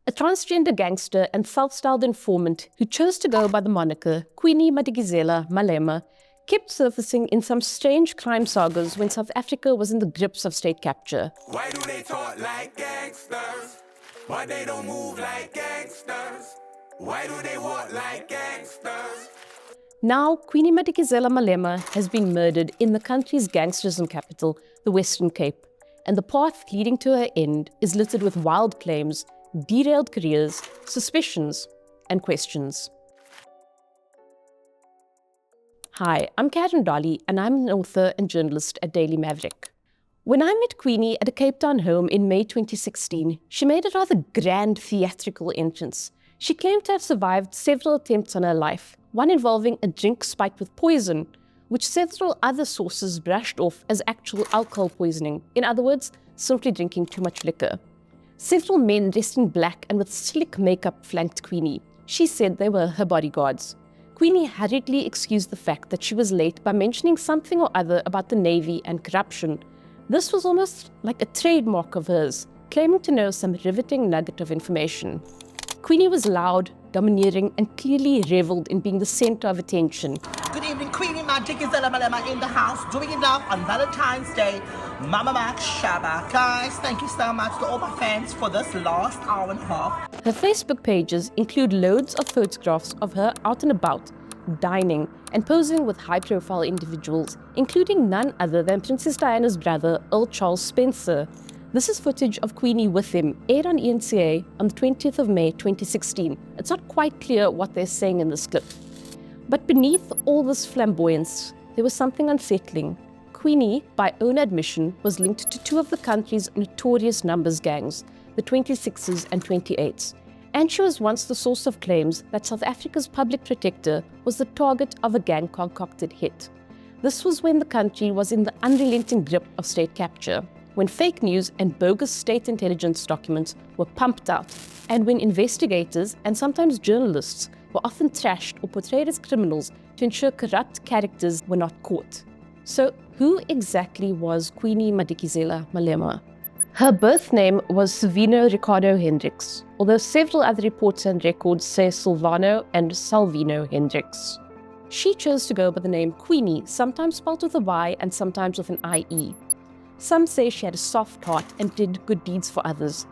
A transgender gangster and self-styled informant who chose to go by the moniker Queeny Madikizela-Malema kept surfacing in some strange crime sagas when South Africa was in the grips of state capture. Why do they talk like gangsters? Why they don't move like gangsters? Why do they walk like gangsters? Now, Queeny Madikizela-Malema has been murdered in the country's gangsterism capital, the Western Cape, and the path leading to her end is littered with wild claims, derailed careers, suspicions, and questions. Hi, I'm Caryn Dolley, and I'm an author and journalist at Daily Maverick. When I met Queeny at a Cape Town home in May 2016, she made a rather grand theatrical entrance. She claimed to have survived several attempts on her life, one involving a drink spiked with poison, which several other sources brushed off as actual alcohol poisoning. In other words, simply drinking too much liquor. Several men dressed in black and with slick makeup flanked Queeny. She said they were her bodyguards. Queeny hurriedly excused the fact that she was late by mentioning something or other about the Navy and corruption. This was almost like a trademark of hers, claiming to know some riveting nugget of information. Queeny was loud, domineering, and clearly reveled in being the center of attention. Good evening, Queeny Madikizela-Malema in the house, doing it now on Valentine's Day. Mama Mac Shaba. Guys, thank you so much to all my fans for this last hour and a half. Her Facebook pages include loads of photographs of her out and about, dining, and posing with high-profile individuals, including none other than Princess Diana's brother, Earl Charles Spencer. This is footage of Queeny with him, aired on ENCA on the 20th of May 2016. It's not quite clear what they're saying in this clip. But beneath all this flamboyance, there was something unsettling. Queeny, by own admission, was linked to two of the country's notorious numbers gangs, the 26s and 28s. And she was once the source of claims that South Africa's public protector was the target of a gang-concocted hit. This was when the country was in the unrelenting grip of state capture, when fake news and bogus state intelligence documents were pumped out, and when investigators and sometimes journalists were often trashed or portrayed as criminals to ensure corrupt characters were not caught. So, who exactly was Queeny Madikizela-Malema? Her birth name was Silvino Ricardo Hendricks, although several other reports and records say Silvano and Salvino Hendricks. She chose to go by the name Queeny, sometimes spelled with a Y and sometimes with an IE. Some say she had a soft heart and did good deeds for others.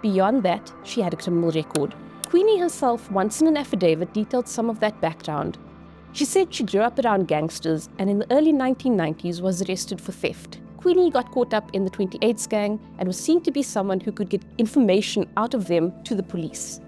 Beyond that, she had a criminal record. Queeny herself once in an affidavit detailed some of that background. She said she grew up around gangsters and in the early 1990s was arrested for theft. Queeny got caught up in the 28s gang and was seen to be someone who could get information out of them to the police.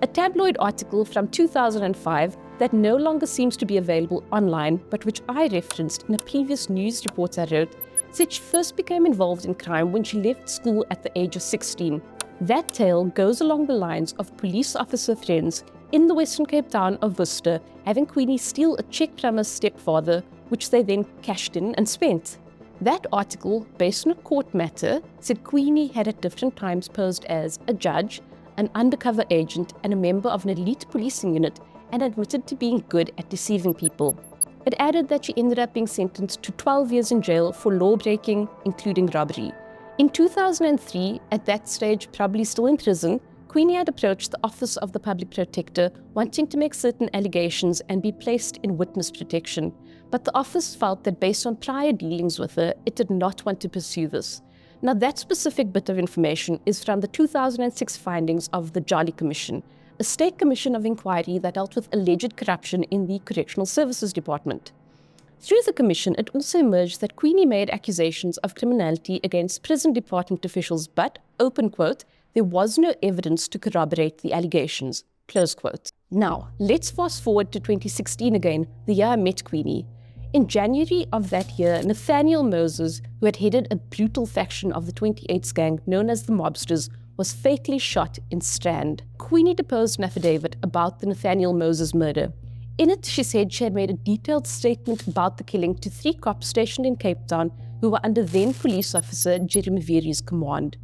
A tabloid article from 2005 that no longer seems to be available online, but which I referenced in a previous news report I wrote, said she first became involved in crime when she left school at the age of 16. That tale goes along the lines of police officer friends in the Western Cape town of Worcester having Queeny steal a check from her stepfather, which they then cashed in and spent. That article, based on a court matter, said Queeny had at different times posed as a judge, an undercover agent, and a member of an elite policing unit, and admitted to being good at deceiving people. It added that she ended up being sentenced to 12 years in jail for law-breaking, including robbery. In 2003, at that stage probably still in prison, Queeny had approached the Office of the Public Protector wanting to make certain allegations and be placed in witness protection. But the office felt that based on prior dealings with her, it did not want to pursue this. Now that specific bit of information is from the 2006 findings of the Dolley Commission, a state commission of inquiry that dealt with alleged corruption in the Correctional Services Department. Through the commission, it also emerged that Queeny made accusations of criminality against prison department officials, but, open quote, there was no evidence to corroborate the allegations, close quote. Now, let's fast forward to 2016 again, the year I met Queeny. In January of that year, Nathaniel Moses, who had headed a brutal faction of the 28s gang known as the Mobsters, was fatally shot in Strand. Queeny deposed an affidavit about the Nathaniel Moses murder. In it, she said she had made a detailed statement about the killing to 3 cops stationed in Cape Town who were under then police officer Jeremy Veery's command.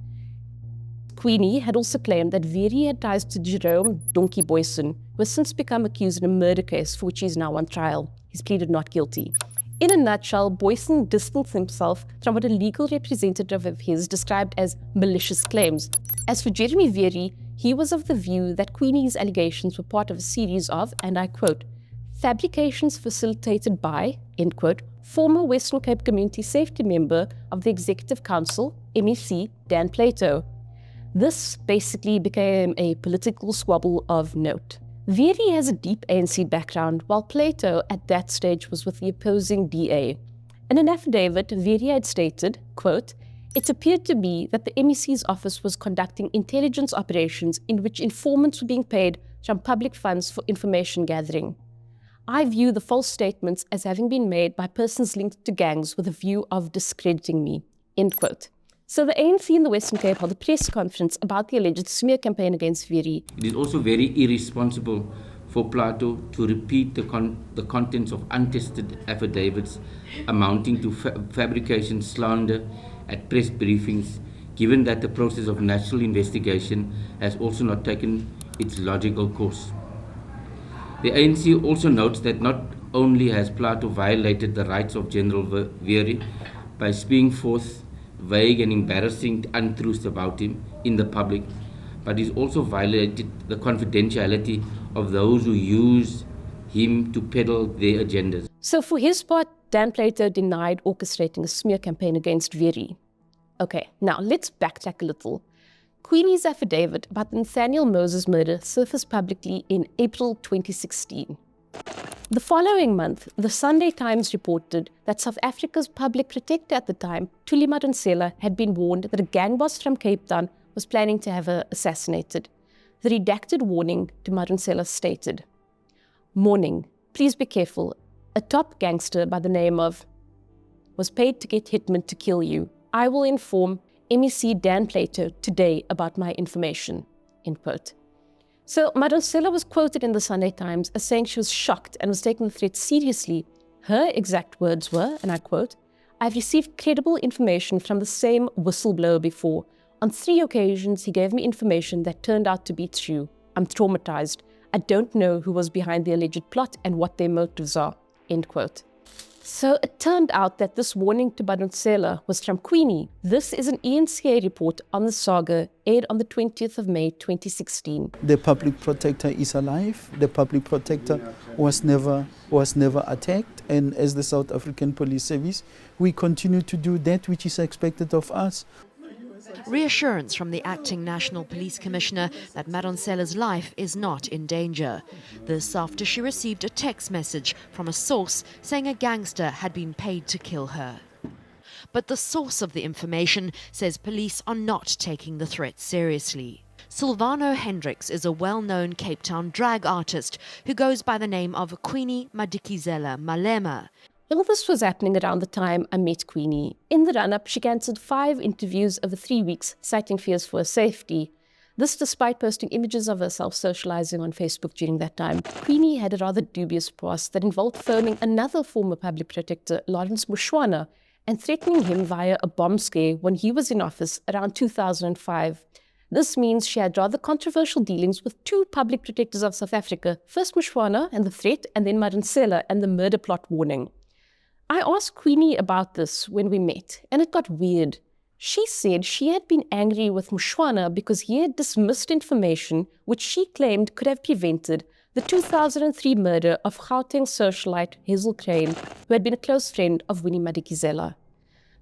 Queeny had also claimed that Veery had ties to Jerome Donkey Boyson, who has since become accused in a murder case for which he is now on trial. He's pleaded not guilty. In a nutshell, Boyson distanced himself from what a legal representative of his described as malicious claims. As for Jeremy Veery, he was of the view that Queenie's allegations were part of a series of, and I quote, fabrications facilitated by, end quote, former Western Cape Community Safety member of the Executive Council, MEC, Dan Plato. This basically became a political squabble of note. Veery has a deep ANC background, while Plato at that stage was with the opposing DA. In an affidavit, Veery had stated, quote, it appeared to me that the MEC's office was conducting intelligence operations in which informants were being paid from public funds for information gathering. I view the false statements as having been made by persons linked to gangs with a view of discrediting me, end quote. So the ANC in the Western Cape held a press conference about the alleged smear campaign against Veery. It is also very irresponsible for Plato to repeat the contents of untested affidavits amounting to fabrication slander at press briefings, given that the process of national investigation has also not taken its logical course. The ANC also notes that not only has Plato violated the rights of General Veery by spewing forth vague and embarrassing untruths about him in the public, but he's also violated the confidentiality of those who use him to peddle their agendas. So for his part, Dan Plato denied orchestrating a smear campaign against Veery. Okay, now let's backtrack a little. Queenie's affidavit about the Nathaniel Moses murder surfaced publicly in April 2016. The following month, the Sunday Times reported that South Africa's public protector at the time, Madonsela, had been warned that a gang boss from Cape Town was planning to have her assassinated. The redacted warning to Madonsela stated, "Morning, please be careful. A top gangster by the name of was paid to get hitmen to kill you. I will inform MEC Dan Plato today about my information," end quote. So Madonsela was quoted in the Sunday Times as saying she was shocked and was taking the threat seriously. Her exact words were, and I quote, "I've received credible information from the same whistleblower before. On 3 occasions, he gave me information that turned out to be true. I'm traumatized. I don't know who was behind the alleged plot and what their motives are," end quote. So it turned out that this warning to Madonsela was from Queeny. This is an ENCA report on the saga aired on the 20th of May 2016. The public protector is alive. The public protector was never attacked. And as the South African Police Service, we continue to do that which is expected of us. Reassurance from the acting National Police Commissioner that Madonsela's life is not in danger. This after she received a text message from a source saying a gangster had been paid to kill her. But the source of the information says police are not taking the threat seriously. Silvano Hendricks is a well-known Cape Town drag artist who goes by the name of Queeny Madikizela-Malema. All this was happening around the time I met Queeny. In the run-up, she cancelled 5 interviews over 3 weeks, citing fears for her safety. This despite posting images of herself socializing on Facebook during that time. Queeny had a rather dubious past that involved phoning another former public protector, Lawrence Mushwana, and threatening him via a bomb scare when he was in office around 2005. This means she had rather controversial dealings with 2 public protectors of South Africa, first Mushwana and the threat, and then Madonsela and the murder plot warning. I asked Queeny about this when we met, and it got weird. She said she had been angry with Mushwana because he had dismissed information which she claimed could have prevented the 2003 murder of Gauteng socialite Hazel Crane, who had been a close friend of Queeny Madikizela.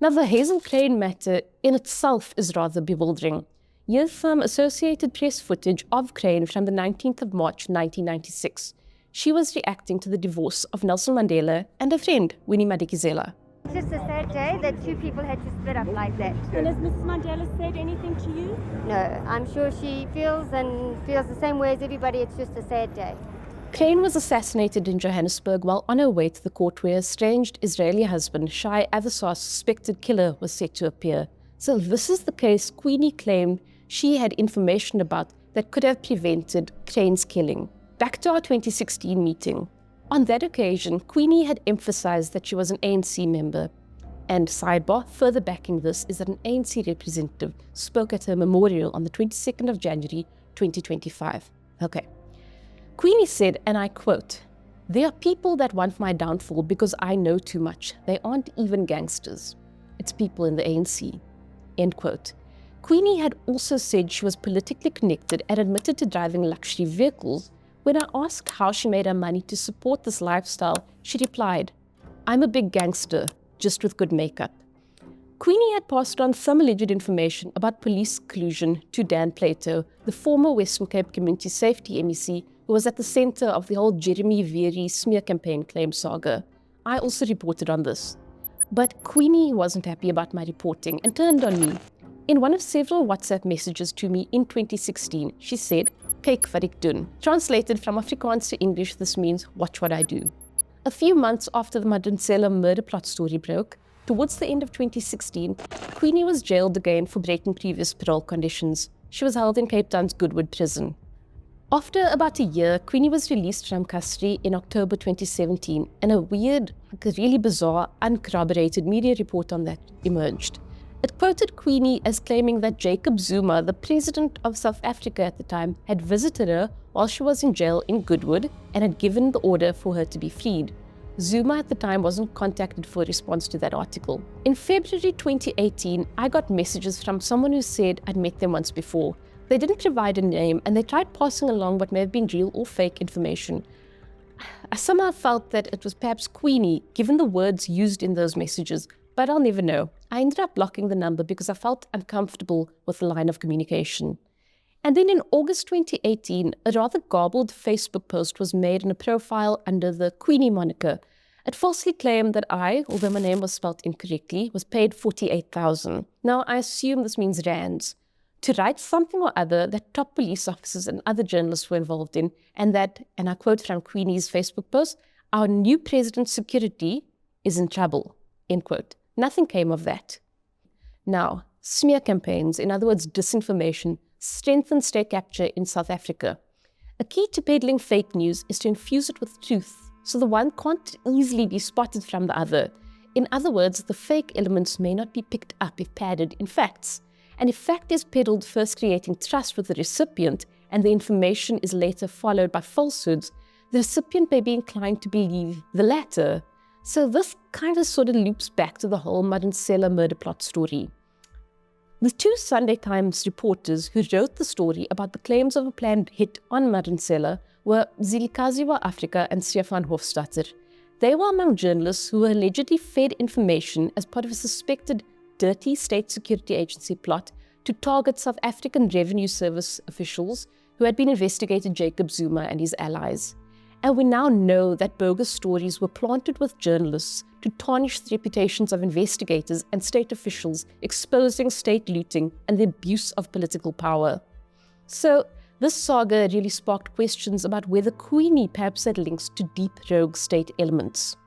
Now, the Hazel Crane matter in itself is rather bewildering. Here's some Associated Press footage of Crane from the 19th of March 1996. She was reacting to the divorce of Nelson Mandela and her friend, Queeny Madikizela. It's just a sad day that 2 people had to split up like that. And has Mrs. Mandela said anything to you? No, I'm sure she feels the same way as everybody. It's just a sad day. Crane was assassinated in Johannesburg while on her way to the court where her estranged Israeli husband, Shai Avasar's suspected killer, was set to appear. So this is the case Queeny claimed she had information about that could have prevented Crane's killing. Back to our 2016 meeting. On that occasion, Queeny had emphasized that she was an ANC member. And sidebar, further backing this is that an ANC representative spoke at her memorial on the 22nd of January 2025. Okay. Queeny said, and I quote, "There are people that want my downfall because I know too much. They aren't even gangsters. It's people in the ANC." End quote. Queeny had also said she was politically connected and admitted to driving luxury vehicles. When I asked how she made her money to support this lifestyle, she replied, "I'm a big gangster, just with good makeup." Queeny had passed on some alleged information about police collusion to Dan Plato, the former Western Cape Community Safety MEC, who was at the center of the whole Jeremy Veery smear campaign claim saga. I also reported on this. But Queeny wasn't happy about my reporting and turned on me. In one of several WhatsApp messages to me in 2016, she said, "Kyk wat ek doen." Translated from Afrikaans to English, this means, "Watch what I do." A few months after the Madonsela murder plot story broke, towards the end of 2016, Queeny was jailed again for breaking previous parole conditions. She was held in Cape Town's Goodwood prison. After about a year, Queeny was released from custody in October 2017, and a weird, really bizarre, uncorroborated media report on that emerged. It quoted Queeny as claiming that Jacob Zuma, the president of South Africa at the time, had visited her while she was in jail in Goodwood and had given the order for her to be freed. Zuma at the time wasn't contacted for a response to that article. In February 2018, I got messages from someone who said I'd met them once before. They didn't provide a name and they tried passing along what may have been real or fake information. I somehow felt that it was perhaps Queeny, given the words used in those messages, but I'll never know. I ended up blocking the number because I felt uncomfortable with the line of communication. And then in August 2018, a rather garbled Facebook post was made in a profile under the Queeny moniker. It falsely claimed that I, although my name was spelled incorrectly, was paid 48,000. Now, I assume this means rands, to write something or other that top police officers and other journalists were involved in, and that, and I quote from Queeny's Facebook post, "Our new president's security is in trouble," end quote. Nothing came of that. Now, smear campaigns, in other words, disinformation, strengthen state capture in South Africa. A key to peddling fake news is to infuse it with truth, so the one can't easily be spotted from the other. In other words, the fake elements may not be picked up if padded in facts. And if fact is peddled, first creating trust with the recipient, and the information is later followed by falsehoods, the recipient may be inclined to believe the latter. So this kind of sort of loops back to the whole Madonsela murder plot story. The two Sunday Times reporters who wrote the story about the claims of a planned hit on Madonsela were Zilikazi wa Afrika and Stefan Hofstadter. They were among journalists who were allegedly fed information as part of a suspected dirty state security agency plot to target South African Revenue Service officials who had been investigating Jacob Zuma and his allies. And we now know that bogus stories were planted with journalists to tarnish the reputations of investigators and state officials, exposing state looting and the abuse of political power. So, this saga really sparked questions about whether Queeny perhaps had links to deep rogue state elements.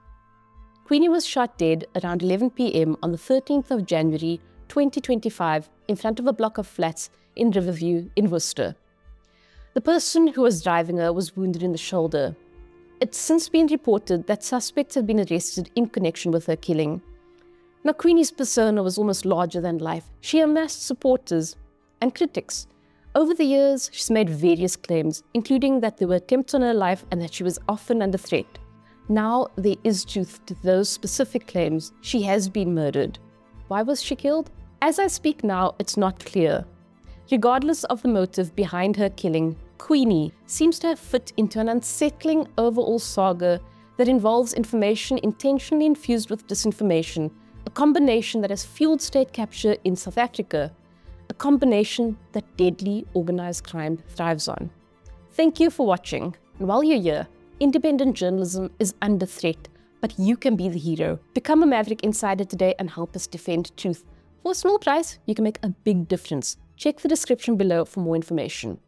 Queeny was shot dead around 11 p.m. on the 13th of January 2025 in front of a block of flats in Riverview in Worcester. The person who was driving her was wounded in the shoulder. It's since been reported that suspects have been arrested in connection with her killing. Now, Queeny's persona was almost larger than life. She amassed supporters and critics. Over the years, she's made various claims, including that there were attempts on her life and that she was often under threat. Now, there is truth to those specific claims. She has been murdered. Why was she killed? As I speak now, it's not clear. Regardless of the motive behind her killing, Queeny seems to have fit into an unsettling overall saga that involves information intentionally infused with disinformation, a combination that has fueled state capture in South Africa, a combination that deadly organized crime thrives on. Thank you for watching, and while you're here, independent journalism is under threat, but you can be the hero. Become a Maverick Insider today and help us defend truth. For a small price, you can make a big difference. Check the description below for more information.